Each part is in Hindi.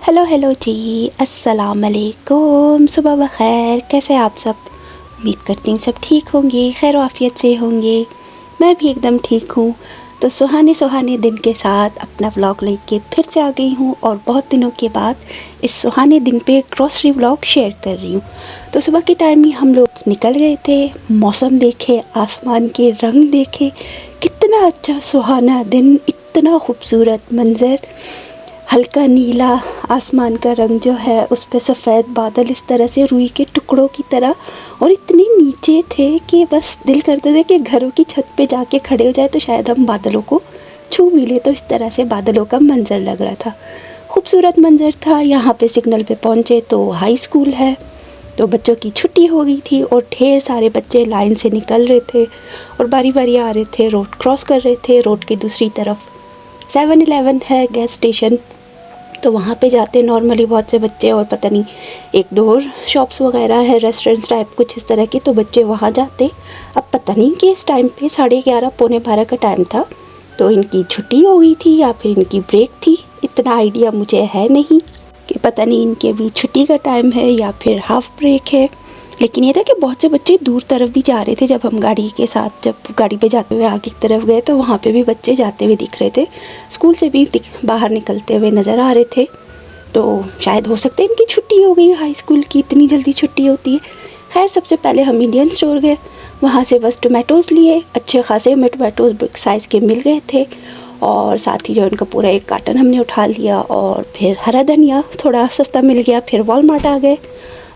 हेलो हेलो जी, अस्सलाम वालेकुम। सुबह बखैर। कैसे आप सब? उम्मीद करती हूँ सब ठीक होंगे, खैर आफियत से होंगे। मैं भी एकदम ठीक हूँ। तो सुहाने सुहाने दिन के साथ अपना व्लॉग लेके फिर से आ गई हूँ और बहुत दिनों के बाद इस सुहाने दिन पे ग्रॉसरी व्लॉग शेयर कर रही हूँ। तो सुबह के टाइम ही हम लोग निकल गए थे, मौसम देखे, आसमान के रंग देखे। कितना अच्छा सुहाना दिन, इतना खूबसूरत मंज़र। हल्का नीला आसमान का रंग जो है, उस पे सफ़ेद बादल इस तरह से रुई के टुकड़ों की तरह, और इतने नीचे थे कि बस दिल करते थे कि घरों की छत पे जाके खड़े हो जाए तो शायद हम बादलों को छू मिले। तो इस तरह से बादलों का मंज़र लग रहा था, खूबसूरत मंज़र था। यहाँ पे सिग्नल पे पहुँचे तो हाई स्कूल है, तो बच्चों की छुट्टी हो गई थी और ढेर सारे बच्चे लाइन से निकल रहे थे और बारी बारी आ रहे थे, रोड क्रॉस कर रहे थे। रोड की दूसरी तरफ 7-Eleven है, गैस स्टेशन, तो वहाँ पे जाते नॉर्मली बहुत से बच्चे, और पता नहीं एक दो और शॉप्स वगैरह है, रेस्टोरेंट्स टाइप कुछ इस तरह के, तो बच्चे वहाँ जाते। अब पता नहीं कि इस टाइम पे 11:30 पौने 12 का टाइम था, तो इनकी छुट्टी हो गई थी या फिर इनकी ब्रेक थी। इतना आइडिया मुझे है नहीं कि पता नहीं इनके भी छुट्टी का टाइम है या फिर हाफ ब्रेक है। लेकिन ये था कि बहुत से बच्चे दूर तरफ भी जा रहे थे। जब हम गाड़ी के साथ, जब गाड़ी पे जाते हुए आगे की तरफ गए तो वहाँ पे भी बच्चे जाते हुए दिख रहे थे, स्कूल से भी बाहर निकलते हुए नज़र आ रहे थे। तो शायद हो सकता है इनकी छुट्टी हो गई, हाई स्कूल की इतनी जल्दी छुट्टी होती है। खैर, सबसे पहले हम इंडियन स्टोर गए, वहाँ से बस टोमेटोज़ लिए। अच्छे खासे हमें टोमेटोज़ बिग साइज़ के मिल गए थे, और साथ ही जो उनका पूरा एक कार्टन हमने उठा लिया। और फिर हरा धनिया थोड़ा सस्ता मिल गया। फिर वॉलमार्ट आ गए,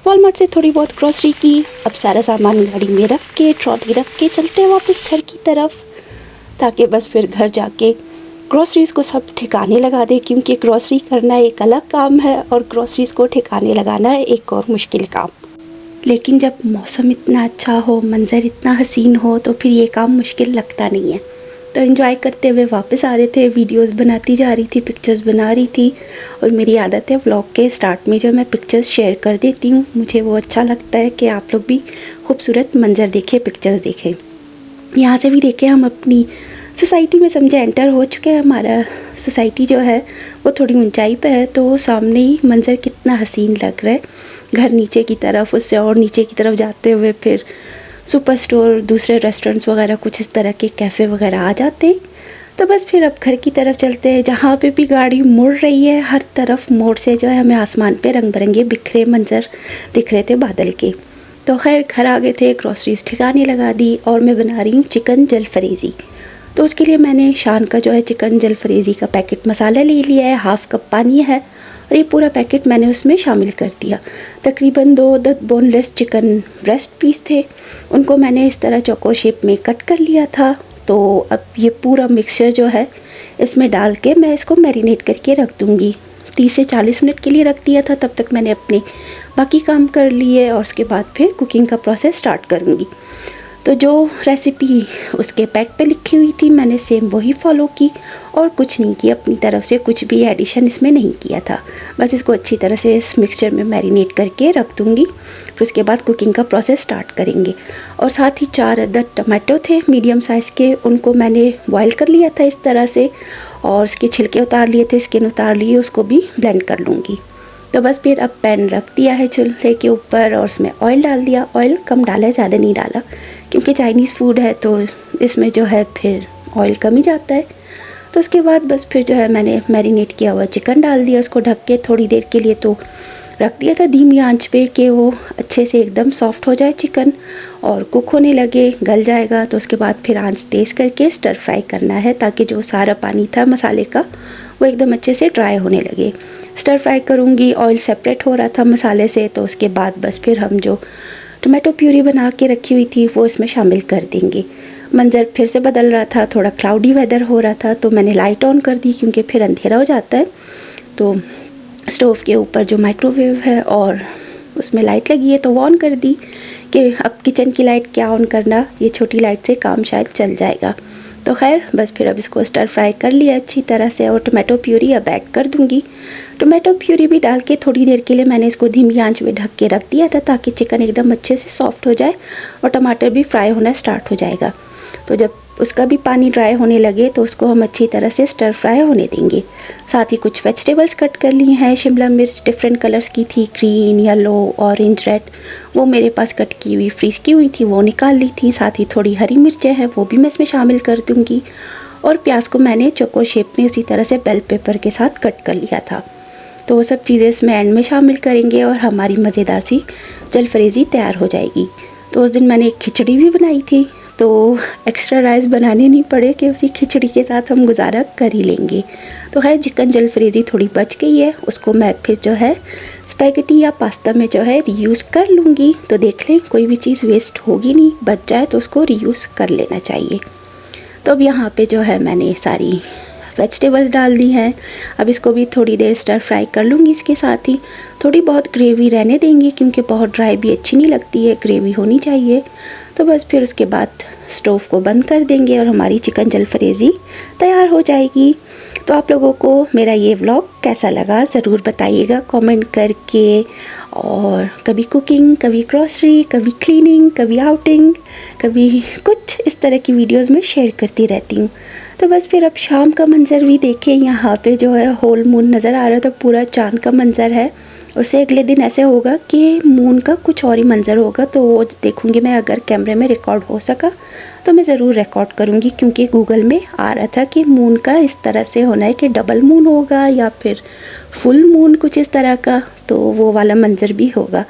वॉलमार्ट से थोड़ी बहुत ग्रॉसरी की। अब सारा सामान गाड़ी में रख के, ट्रॉली रख के चलते हैं वापस घर की तरफ, ताकि बस फिर घर जाके ग्रॉसरीज़ को सब ठिकाने लगा दे, क्योंकि ग्रॉसरी करना एक अलग काम है और ग्रॉसरीज़ को ठिकाने लगाना है एक और मुश्किल काम। लेकिन जब मौसम इतना अच्छा हो, मंज़र इतना हसीन हो, तो फिर ये काम मुश्किल लगता नहीं है। तो एंजॉय करते हुए वापस आ रहे थे, वीडियोस बनाती जा रही थी, पिक्चर्स बना रही थी। और मेरी आदत है व्लॉग के स्टार्ट में जो मैं पिक्चर्स शेयर कर देती हूँ, मुझे वो अच्छा लगता है कि आप लोग भी खूबसूरत मंज़र देखें, पिक्चर्स देखें। यहाँ से भी देखें, हम अपनी सोसाइटी में समझे एंटर हो चुके हैं। हमारा सोसाइटी जो है वो थोड़ी ऊंचाई पे है, तो सामने ही मंज़र कितना हसीन लग रहा है। घर नीचे की तरफ, उससे और नीचे की तरफ जाते हुए फिर सुपर स्टोर, दूसरे रेस्टोरेंट्स वगैरह, कुछ इस तरह के कैफ़े वगैरह आ जाते हैं। तो बस फिर अब घर की तरफ चलते हैं। जहाँ पे भी गाड़ी मुड़ रही है, हर तरफ मोड़ से जो है हमें आसमान पे रंग बिरंगे बिखरे मंज़र दिख रहे थे बादल के। तो खैर घर आ गए थे, ग्रॉसरीज ठिकाने लगा दी, और मैं बना रही हूँ चिकन जलफरेज़ी। तो उसके लिए मैंने शान का जो है चिकन जलफरेज़ी का पैकेट मसाला ले लिया है, हाफ़ कप पानी है, और ये पूरा पैकेट मैंने उसमें शामिल कर दिया। तकरीबन 2 बोनलेस चिकन ब्रेस्ट पीस थे, उनको मैंने इस तरह चौकोर शेप में कट कर लिया था। तो अब ये पूरा मिक्सचर जो है इसमें डाल के मैं इसको मैरिनेट करके रख दूँगी। 30 से 40 मिनट के लिए रख दिया था। तब तक मैंने अपने बाकी काम कर लिए और उसके बाद फिर कुकिंग का प्रोसेस स्टार्ट करूँगी। तो जो रेसिपी उसके पैक पे लिखी हुई थी, मैंने सेम वही फॉलो की और कुछ नहीं किया, अपनी तरफ से कुछ भी एडिशन इसमें नहीं किया था। बस इसको अच्छी तरह से इस मिक्सचर में मैरिनेट करके रख दूँगी, फिर उसके बाद कुकिंग का प्रोसेस स्टार्ट करेंगे। और साथ ही 4 अदद टमाटो थे मीडियम साइज़ के, उनको मैंने बॉयल कर लिया था इस तरह से, और उसके छिलके उतार लिए थे, स्किन उतार लिए, उसको भी ब्लेंड कर लूँगी। तो बस फिर अब पैन रख दिया है चूल्हे के ऊपर और उसमें ऑयल डाल दिया। ऑयल कम डाला है, ज़्यादा नहीं डाला, क्योंकि चाइनीज़ फूड है तो इसमें जो है फिर ऑयल कम ही जाता है। तो उसके बाद बस फिर जो है मैंने मैरिनेट किया हुआ चिकन डाल दिया, उसको ढक के थोड़ी देर के लिए तो रख दिया था धीमी आंच पे कि वो अच्छे से एकदम सॉफ्ट हो जाए चिकन और कुक होने लगे, गल जाएगा। तो उसके बाद फिर आंच तेज़ करके स्टर फ्राई करना है, ताकि जो सारा पानी था मसाले का वो एकदम अच्छे से ड्राई होने लगे। स्टर फ्राई करूँगी, ऑयल सेपरेट हो रहा था मसाले से। तो उसके बाद बस फिर हम जो टोमेटो प्यूरी बना के रखी हुई थी वो इसमें शामिल कर देंगे। मंज़र फिर से बदल रहा था, थोड़ा क्लाउडी वेदर हो रहा था, तो मैंने लाइट ऑन कर दी, क्योंकि फिर अंधेरा हो जाता है। तो स्टोव के ऊपर जो माइक्रोवेव है और उसमें लाइट लगी है तो वो ऑन कर दी कि अब किचन की लाइट क्या ऑन करना, ये छोटी लाइट से काम शायद चल जाएगा। तो खैर बस फिर अब इसको स्टर फ्राई कर लिया अच्छी तरह से, और टोमेटो प्यूरी अब ऐड कर दूँगी। टोमेटो प्यूरी भी डाल के थोड़ी देर के लिए मैंने इसको धीमी आंच में ढक के रख दिया था, ताकि चिकन एकदम अच्छे से सॉफ्ट हो जाए और टमाटर भी फ्राई होना स्टार्ट हो जाएगा। तो जब उसका भी पानी ड्राई होने लगे तो उसको हम अच्छी तरह से स्टर फ्राई होने देंगे। साथ ही कुछ वेजिटेबल्स कट कर ली हैं। शिमला मिर्च डिफरेंट कलर्स की थी, ग्रीन, येलो, ऑरेंज, रेड, वो मेरे पास कट की हुई फ्रीज़ की हुई थी, वो निकाल ली थी। साथ ही थोड़ी हरी मिर्चें हैं, वो भी मैं इसमें शामिल कर दूँगी। और प्याज को मैंने चौकोर शेप में उसी तरह से बेल पेपर के साथ कट कर लिया था। तो वो सब चीज़ें इसमें एंड में शामिल करेंगे और हमारी मज़ेदार सी जलफरेज़ी तैयार हो जाएगी। तो उस दिन मैंने एक खिचड़ी भी बनाई थी, तो एक्स्ट्रा राइस बनाने नहीं पड़े कि उसी खिचड़ी के साथ हम गुजारा कर ही लेंगे। तो खैर चिकन जलफरेज़ी थोड़ी बच गई है, उसको मैं फिर जो है स्पैगेटी या पास्ता में जो है रीयूज़ कर लूँगी। तो देख लें, कोई भी चीज़ वेस्ट होगी नहीं, बच जाए तो उसको रीयूज़ कर लेना चाहिए। तो अब यहाँ पे जो है मैंने सारी वेजिटेबल्स डाल दी हैं। अब इसको भी थोड़ी देर स्टर फ्राई कर लूँगी। इसके साथ ही थोड़ी बहुत ग्रेवी रहने देंगे, क्योंकि बहुत ड्राई भी अच्छी नहीं लगती है, ग्रेवी होनी चाहिए। तो बस फिर उसके बाद स्टोव को बंद कर देंगे और हमारी चिकन जलफरेज़ी तैयार हो जाएगी। तो आप लोगों को मेरा ये व्लॉग कैसा लगा ज़रूर बताइएगा कमेंट करके। और कभी कुकिंग, कभी ग्रॉसरी, कभी क्लीनिंग, कभी आउटिंग, कभी कुछ इस तरह की वीडियोस में शेयर करती रहती हूँ। तो बस फिर अब शाम का मंज़र भी देखें, यहाँ पे जो है होल मून नज़र आ रहा था, पूरा चांद का मंज़र है। उससे अगले दिन ऐसे होगा कि मून का कुछ और ही मंज़र होगा, तो वो देखूँगी मैं। अगर कैमरे में रिकॉर्ड हो सका तो मैं ज़रूर रिकॉर्ड करूँगी, क्योंकि गूगल में आ रहा था कि मून का इस तरह से होना है कि डबल मून होगा या फिर फुल मून, कुछ इस तरह का, तो वो वाला मंज़र भी होगा।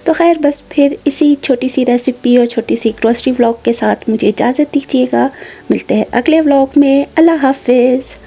तो खैर बस फिर इसी छोटी सी रेसिपी और छोटी सी ग्रोसरी व्लॉग के साथ मुझे इजाज़त दीजिएगा। मिलते हैं अगले व्लॉग में। अल्लाह हाफिज़।